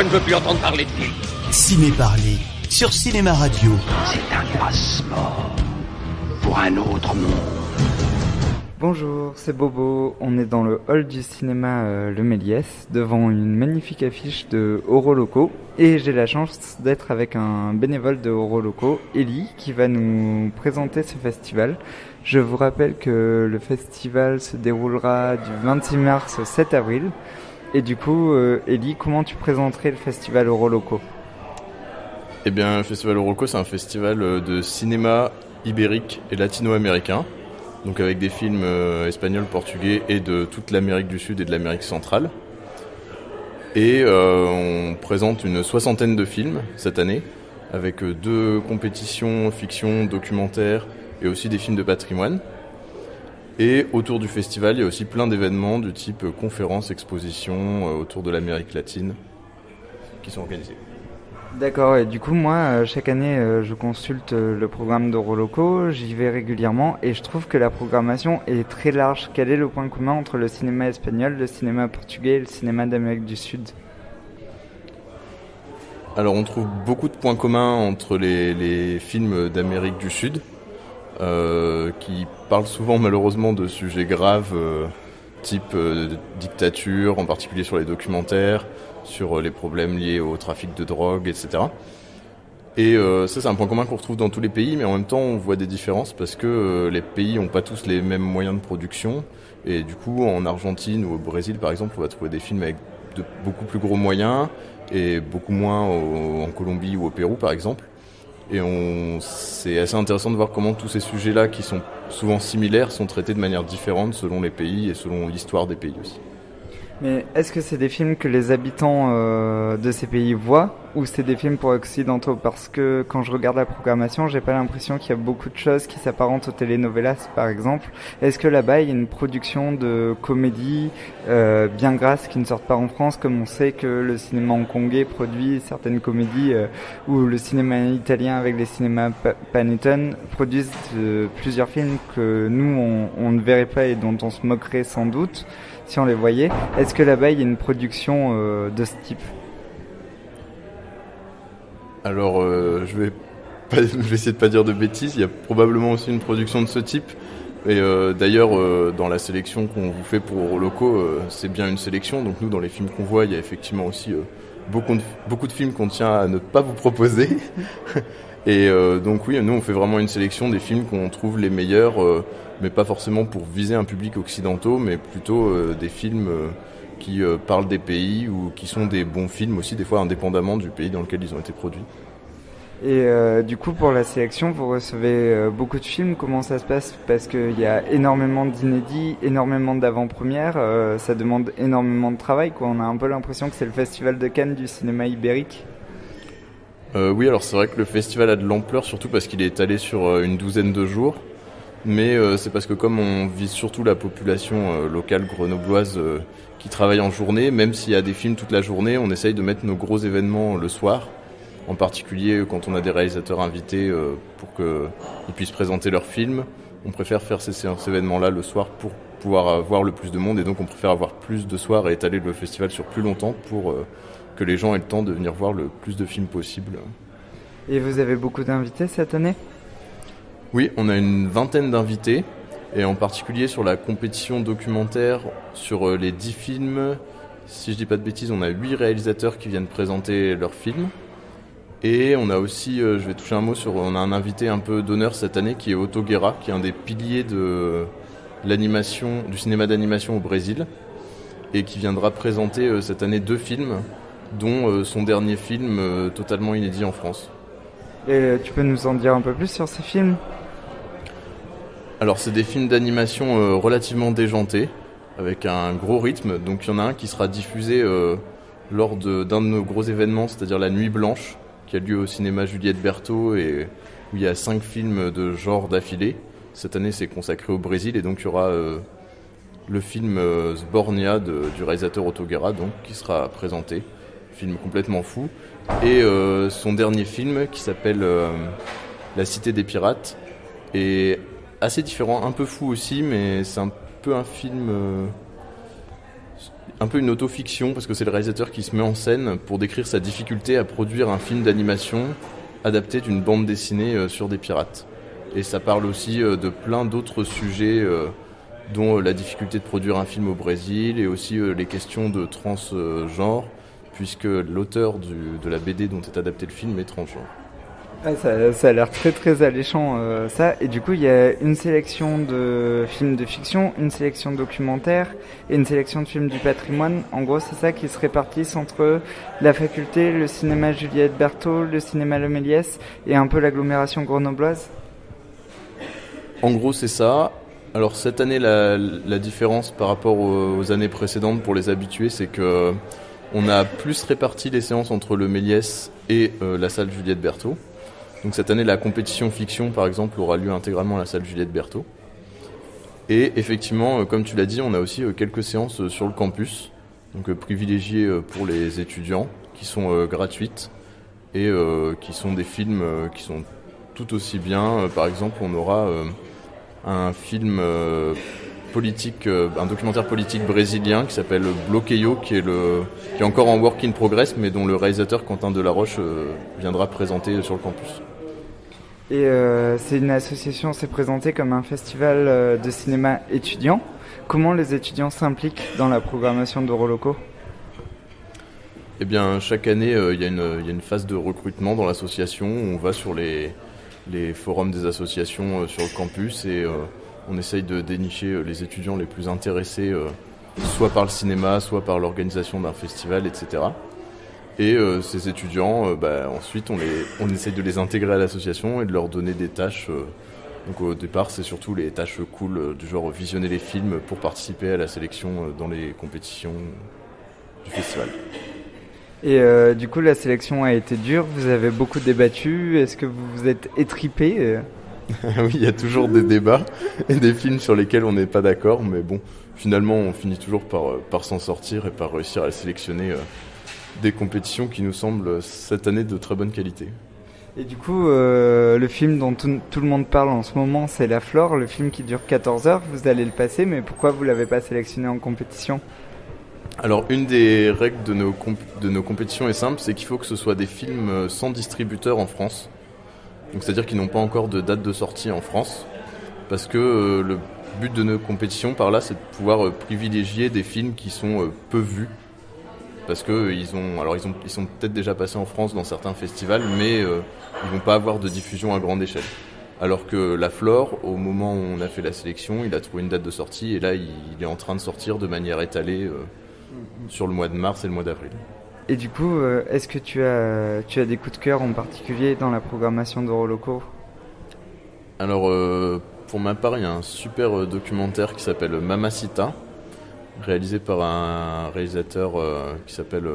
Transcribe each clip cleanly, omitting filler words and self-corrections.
Je ne veux plus entendre parler de film. Ciné-Parler, sur Cinéma Radio. C'est un passeport pour un autre monde. Bonjour, c'est Bobo. On est dans le hall du cinéma Le Méliès, devant une magnifique affiche de Horoloco. Et j'ai la chance d'être avec un bénévole de Horoloco, Ellie, qui va nous présenter ce festival. Je vous rappelle que le festival se déroulera du 26 mars au 7 avril. Et du coup, Ellie, comment tu présenterais le festival Horoloco ? Eh bien, le festival Horoloco, c'est un festival de cinéma ibérique et latino-américain. Donc avec des films espagnols, portugais et de toute l'Amérique du Sud et de l'Amérique centrale. Et on présente une 60aine de films cette année, avec 2 compétitions, fiction, documentaire et aussi des films de patrimoine. Et autour du festival, il y a aussi plein d'événements du type conférences, expositions autour de l'Amérique latine qui sont organisés. D'accord, et du coup moi chaque année je consulte le programme d'Horoloco, j'y vais régulièrement et je trouve que la programmation est très large. Quel est le point commun entre le cinéma espagnol, le cinéma portugais et le cinéma d'Amérique du Sud ? Alors on trouve beaucoup de points communs entre les films d'Amérique du Sud qui parlent souvent malheureusement de sujets graves type dictature, en particulier sur les documentaires, sur les problèmes liés au trafic de drogue, etc. Et ça, c'est un point commun qu'on retrouve dans tous les pays, mais en même temps, on voit des différences parce que les pays n'ont pas tous les mêmes moyens de production. Et du coup, en Argentine ou au Brésil, par exemple, on va trouver des films avec de beaucoup plus gros moyens et beaucoup moins en Colombie ou au Pérou, par exemple. Et c'est assez intéressant de voir comment tous ces sujets-là, qui sont souvent similaires, sont traités de manière différente selon les pays et selon l'histoire des pays aussi. Mais est-ce que c'est des films que les habitants de ces pays voient ou c'est des films pour occidentaux ? Parce que quand je regarde la programmation, j'ai pas l'impression qu'il y a beaucoup de choses qui s'apparentent aux telenovelas, par exemple. Est-ce que là-bas, il y a une production de comédie bien grasse qui ne sortent pas en France, comme on sait que le cinéma hongkongais produit certaines comédies ou le cinéma italien avec les cinémas Panettone produisent plusieurs films que nous, on ne verrait pas et dont on se moquerait sans doute si on les voyait. Est-ce que là-bas il y a une production de ce type ? Alors je vais essayer de pas dire de bêtises, il y a probablement aussi une production de ce type. Et d'ailleurs dans la sélection qu'on vous fait pour Horoloco, c'est bien une sélection. Donc nous dans les films qu'on voit, il y a effectivement aussi beaucoup de films qu'on tient à ne pas vous proposer. Et donc oui, nous on fait vraiment une sélection des films qu'on trouve les meilleurs, mais pas forcément pour viser un public occidentaux, mais plutôt des films qui parlent des pays ou qui sont des bons films aussi, des fois indépendamment du pays dans lequel ils ont été produits. Et du coup pour la sélection, vous recevez beaucoup de films, comment ça se passe ? Parce qu'il y a énormément d'inédits, énormément d'avant-premières, ça demande énormément de travail, quoi. On a un peu l'impression que c'est le festival de Cannes du cinéma ibérique. Oui, alors c'est vrai que le festival a de l'ampleur, surtout parce qu'il est étalé sur une douzaine de jours. Mais c'est parce que comme on vise surtout la population locale grenobloise qui travaille en journée, même s'il y a des films toute la journée, on essaye de mettre nos gros événements le soir. En particulier quand on a des réalisateurs invités pour qu'ils puissent présenter leurs films. On préfère faire ces événements-là le soir pour pouvoir voir le plus de monde. Et donc on préfère avoir plus de soirs et étaler le festival sur plus longtemps pour que les gens aient le temps de venir voir le plus de films possible. Et vous avez beaucoup d'invités cette année ? Oui, on a une vingtaine d'invités, et en particulier sur la compétition documentaire, sur les 10 films, si je dis pas de bêtises, on a 8 réalisateurs qui viennent présenter leurs films. Et on a aussi, je vais toucher un mot on a un invité un peu d'honneur cette année qui est Otto Guerra, qui est un des piliers de l'animation, du cinéma d'animation au Brésil, et qui viendra présenter cette année 2 films, dont son dernier film totalement inédit en France. Et tu peux nous en dire un peu plus sur ces films ? Alors c'est des films d'animation relativement déjantés, avec un gros rythme. Donc il y en a un qui sera diffusé lors d'un de nos gros événements, c'est-à-dire la Nuit Blanche, qui a lieu au cinéma Juliette Berthaud, et où il y a 5 films de genre d'affilée. Cette année c'est consacré au Brésil, et donc il y aura le film Sbornia du réalisateur Otto Guerra, donc, qui sera présenté. Film complètement fou. Et son dernier film qui s'appelle La Cité des Pirates est assez différent, un peu fou aussi, mais c'est un peu un film un peu une autofiction, parce que c'est le réalisateur qui se met en scène pour décrire sa difficulté à produire un film d'animation adapté d'une bande dessinée sur des pirates. Et ça parle aussi de plein d'autres sujets, dont la difficulté de produire un film au Brésil et aussi les questions de transgenre, puisque l'auteur de la BD dont est adapté le film est transgenre. Ah, ça a l'air très très alléchant ça. Et du coup, il y a une sélection de films de fiction, une sélection de documentaires et une sélection de films du patrimoine. En gros, c'est ça qui se répartissent entre la faculté, le cinéma Juliette Berthaud, le cinéma Le Méliès et un peu l'agglomération grenobloise. En gros, c'est ça. Alors cette année, la différence par rapport aux années précédentes pour les habitués, c'est que on a plus réparti les séances entre le Méliès et la salle Juliette Berthaud. Donc cette année, la compétition fiction, par exemple, aura lieu intégralement à la salle Juliette Berthaud. Et effectivement, comme tu l'as dit, on a aussi quelques séances sur le campus, donc privilégiées pour les étudiants, qui sont gratuites et qui sont des films qui sont tout aussi bien. Par exemple, on aura un film politique, un documentaire politique brésilien qui s'appelle Bloqueio, qui est encore en work in progress, mais dont le réalisateur Quentin Delaroche viendra présenter sur le campus. Et c'est une association, c'est présenté comme un festival de cinéma étudiant. Comment les étudiants s'impliquent dans la programmation d'Euroloco ? Eh bien, chaque année, il y a une phase de recrutement dans l'association. On va sur les forums des associations sur le campus et on essaye de dénicher les étudiants les plus intéressés, soit par le cinéma, soit par l'organisation d'un festival, etc. Et ces étudiants, ensuite, on essaye de les intégrer à l'association et de leur donner des tâches. Donc au départ, c'est surtout les tâches cool, du genre visionner les films pour participer à la sélection dans les compétitions du festival. Et du coup, la sélection a été dure, vous avez beaucoup débattu, est-ce que vous vous êtes étripé ? Oui, il y a toujours des débats et des films sur lesquels on n'est pas d'accord, mais bon, finalement, on finit toujours par s'en sortir et par réussir à sélectionner des compétitions qui nous semblent cette année de très bonne qualité. Et du coup, le film dont tout le monde parle en ce moment, c'est La Flore, le film qui dure 14 heures, vous allez le passer, mais pourquoi vous ne l'avez pas sélectionné en compétition ? Alors, une des règles de nos compétitions est simple, c'est qu'il faut que ce soit des films sans distributeur en France. Donc, c'est-à-dire qu'ils n'ont pas encore de date de sortie en France, parce que le but de nos compétitions, par là, c'est de pouvoir privilégier des films qui sont peu vus, parce que ils sont peut-être déjà passés en France dans certains festivals, mais ils vont pas avoir de diffusion à grande échelle. Alors que La Flore, au moment où on a fait la sélection, il a trouvé une date de sortie, et là, il est en train de sortir de manière étalée sur le mois de mars et le mois d'avril. Et du coup, est-ce que tu as des coups de cœur en particulier dans la programmation d'Euroloco ? Alors, pour ma part, il y a un super documentaire qui s'appelle Mamacita, réalisé par un réalisateur qui s'appelle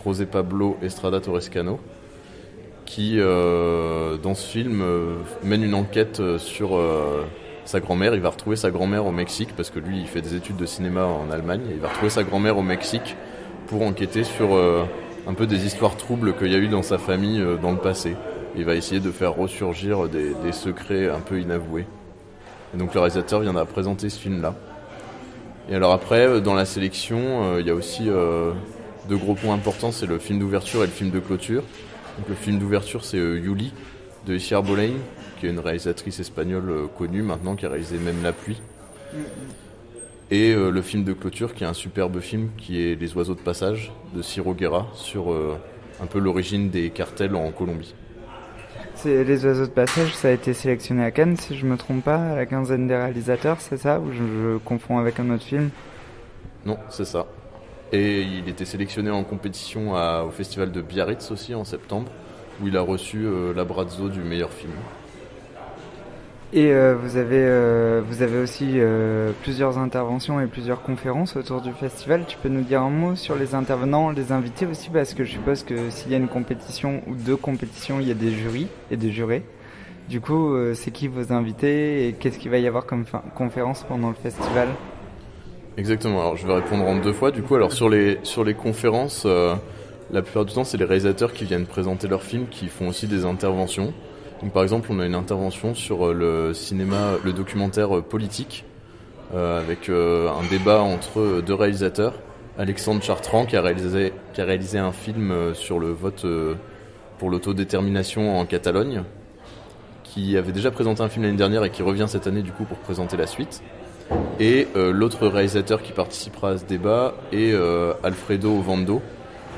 José Pablo Estrada Torrescano, qui, dans ce film, mène une enquête sur sa grand-mère. Il va retrouver sa grand-mère au Mexique, parce que lui, il fait des études de cinéma en Allemagne, et il va retrouver sa grand-mère au Mexique pour enquêter sur un peu des histoires troubles qu'il y a eu dans sa famille dans le passé. Il va essayer de faire ressurgir des secrets un peu inavoués. Et donc le réalisateur viendra présenter ce film-là. Et alors après, dans la sélection, il y a aussi deux gros points importants, c'est le film d'ouverture et le film de clôture. Donc le film d'ouverture, c'est Yuli, de Isiar Boleyn, qui est une réalisatrice espagnole connue maintenant, qui a réalisé même La Pluie. Et le film de clôture, qui est un superbe film, qui est Les Oiseaux de Passage, de Ciro Guerra, sur un peu l'origine des cartels en Colombie. C'est Les Oiseaux de Passage, ça a été sélectionné à Cannes, si je me trompe pas, à la quinzaine des réalisateurs, c'est ça ? Ou je confonds avec un autre film ? Non, c'est ça. Et il était sélectionné en compétition au festival de Biarritz aussi, en septembre, où il a reçu l'Abrazzo du meilleur film. Et vous avez aussi plusieurs interventions et plusieurs conférences autour du festival. Tu peux nous dire un mot sur les intervenants, les invités aussi, parce que je suppose que s'il y a une compétition ou deux compétitions, il y a des jurys et des jurés. Du coup, c'est qui vos invités et qu'est-ce qu'il va y avoir comme conférence pendant le festival ? Exactement, alors je vais répondre en deux fois. Du coup, alors sur les conférences, la plupart du temps, c'est les réalisateurs qui viennent présenter leurs films qui font aussi des interventions. Donc par exemple, on a une intervention sur le documentaire politique avec un débat entre deux réalisateurs. Alexandre Chartrand qui a réalisé un film sur le vote pour l'autodétermination en Catalogne, qui avait déjà présenté un film l'année dernière et qui revient cette année du coup pour présenter la suite. Et l'autre réalisateur qui participera à ce débat est Alfredo Ovando,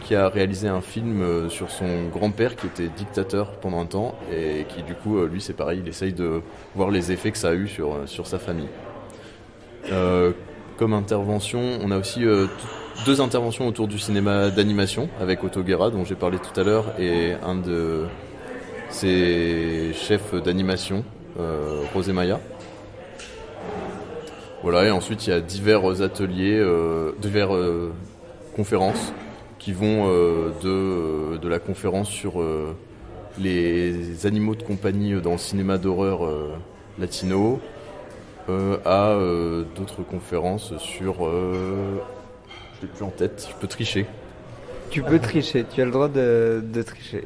qui a réalisé un film sur son grand-père qui était dictateur pendant un temps et qui du coup lui c'est pareil, il essaye de voir les effets que ça a eu sur sa famille. Comme intervention, on a aussi deux interventions autour du cinéma d'animation avec Otto Guerra dont j'ai parlé tout à l'heure et un de ses chefs d'animation, José Maya. Voilà, et ensuite il y a divers ateliers, conférences qui vont de la conférence sur les animaux de compagnie dans le cinéma d'horreur latino à d'autres conférences sur... je l'ai plus en tête, je peux tricher. Tu peux tricher, tu as le droit de tricher.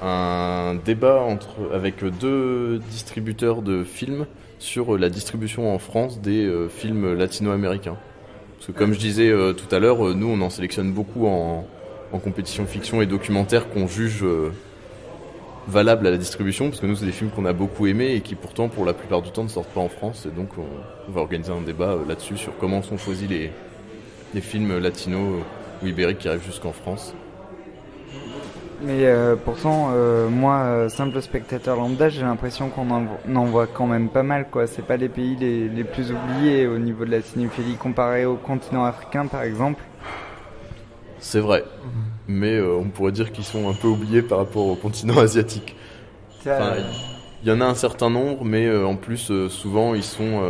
Un débat avec deux distributeurs de films sur la distribution en France des films latino-américains. Parce que comme je disais tout à l'heure, nous on en sélectionne beaucoup en compétition fiction et documentaire qu'on juge valables à la distribution, parce que nous c'est des films qu'on a beaucoup aimés et qui pourtant pour la plupart du temps ne sortent pas en France, et donc on va organiser un débat là-dessus sur comment sont choisis les films latinos ou ibériques qui arrivent jusqu'en France. Mais pourtant, moi, simple spectateur lambda, j'ai l'impression qu'on en voit quand même pas mal, quoi. C'est pas les pays les plus oubliés au niveau de la cinéphilie comparé au continent africain, par exemple. C'est vrai, mais on pourrait dire qu'ils sont un peu oubliés par rapport au continent asiatique. Enfin, il y en a un certain nombre, mais en plus, souvent, ils sont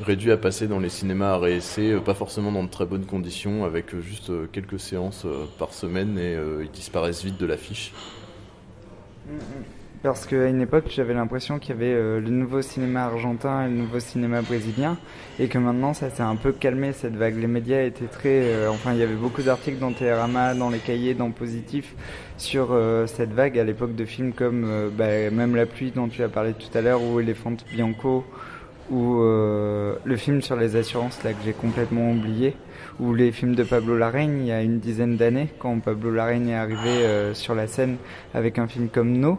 réduits à passer dans les cinémas à essai, pas forcément dans de très bonnes conditions, avec juste quelques séances par semaine, et ils disparaissent vite de l'affiche. Parce qu'à une époque, j'avais l'impression qu'il y avait le nouveau cinéma argentin et le nouveau cinéma brésilien, et que maintenant, ça s'est un peu calmé, cette vague. Les médias étaient très... il y avait beaucoup d'articles dans Télérama, dans les cahiers, dans Positif, sur cette vague à l'époque de films comme même La pluie dont tu as parlé tout à l'heure, ou Elefante Bianco, ou le film sur les assurances, là, que j'ai complètement oublié, ou les films de Pablo Larraín, il y a une dizaine d'années, quand Pablo Larraín est arrivé sur la scène avec un film comme No.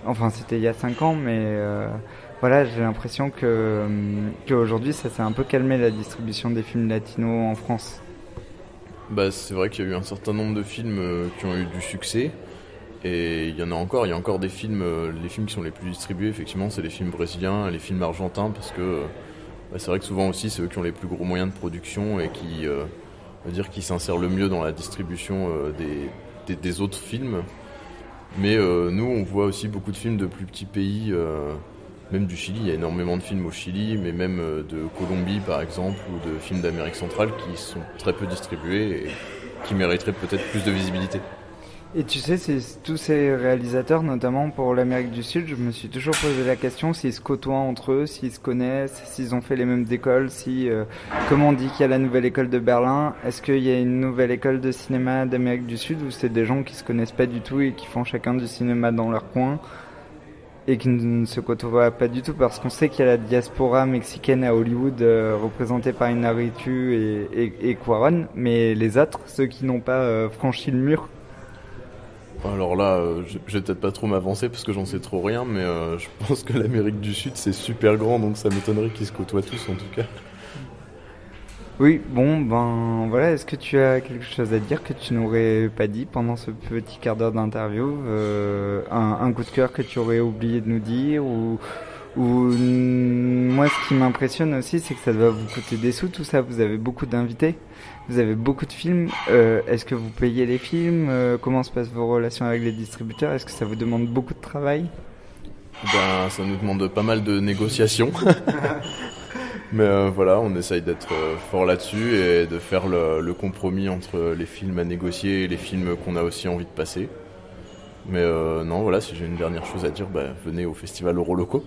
Enfin, c'était il y a 5 ans, mais voilà, j'ai l'impression qu'aujourd'hui, ça s'est un peu calmé, la distribution des films latinos en France. C'est vrai qu'il y a eu un certain nombre de films qui ont eu du succès, et il y a encore des films, les films qui sont les plus distribués, effectivement, c'est les films brésiliens, les films argentins, parce que c'est vrai que souvent aussi, c'est eux qui ont les plus gros moyens de production et qui s'insèrent le mieux dans la distribution des autres films. Mais nous, on voit aussi beaucoup de films de plus petits pays, même du Chili. Il y a énormément de films au Chili, mais même de Colombie, par exemple, ou de films d'Amérique centrale qui sont très peu distribués et qui mériteraient peut-être plus de visibilité. Et tu sais, tous ces réalisateurs, notamment pour l'Amérique du Sud, je me suis toujours posé la question s'ils se côtoient entre eux, s'ils se connaissent, s'ils ont fait les mêmes écoles, comme on dit qu'il y a la nouvelle école de Berlin, est-ce qu'il y a une nouvelle école de cinéma d'Amérique du Sud, ou c'est des gens qui se connaissent pas du tout et qui font chacun du cinéma dans leur coin et qui ne se côtoient pas du tout, parce qu'on sait qu'il y a la diaspora mexicaine à Hollywood représentée par Iñárritu et Cuarón, mais les autres, ceux qui n'ont pas franchi le mur. Alors là, je vais peut-être pas trop m'avancer parce que j'en sais trop rien, mais je pense que l'Amérique du Sud c'est super grand, donc ça m'étonnerait qu'ils se côtoient tous en tout cas. Oui, voilà, est-ce que tu as quelque chose à dire que tu n'aurais pas dit pendant ce petit quart d'heure d'interview, un coup de cœur que tu aurais oublié de nous dire, ou moi ce qui m'impressionne aussi, c'est que ça doit vous coûter des sous tout ça, vous avez beaucoup d'invités, vous avez beaucoup de films, est-ce que vous payez les films, comment se passent vos relations avec les distributeurs, est-ce que ça vous demande beaucoup de travail? Ça nous demande pas mal de négociations. Mais voilà, on essaye d'être fort là-dessus et de faire le compromis entre les films à négocier et les films qu'on a aussi envie de passer. Mais non, voilà, si j'ai une dernière chose à dire, venez au Festival Euroloco.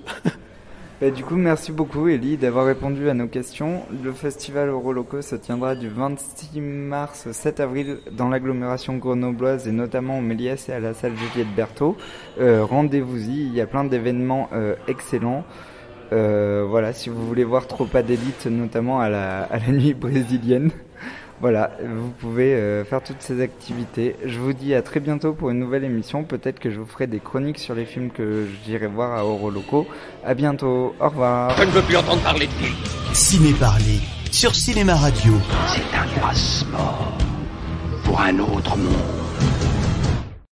Du coup, merci beaucoup Elie d'avoir répondu à nos questions. Le Festival Euroloco se tiendra du 26 mars au 7 avril dans l'agglomération grenobloise et notamment au Méliès et à la salle Juliette Berthaud. Rendez-vous-y, il y a plein d'événements excellents. Voilà, si vous voulez voir Tropa d'élite, notamment à la nuit brésilienne, voilà, vous pouvez faire toutes ces activités. Je vous dis à très bientôt pour une nouvelle émission. Peut-être que je vous ferai des chroniques sur les films que j'irai voir à Oroloko. À bientôt, au revoir. Je ne veux plus entendre parler de film. Ciné Parler sur Cinéma Radio. C'est un passeport pour un autre monde.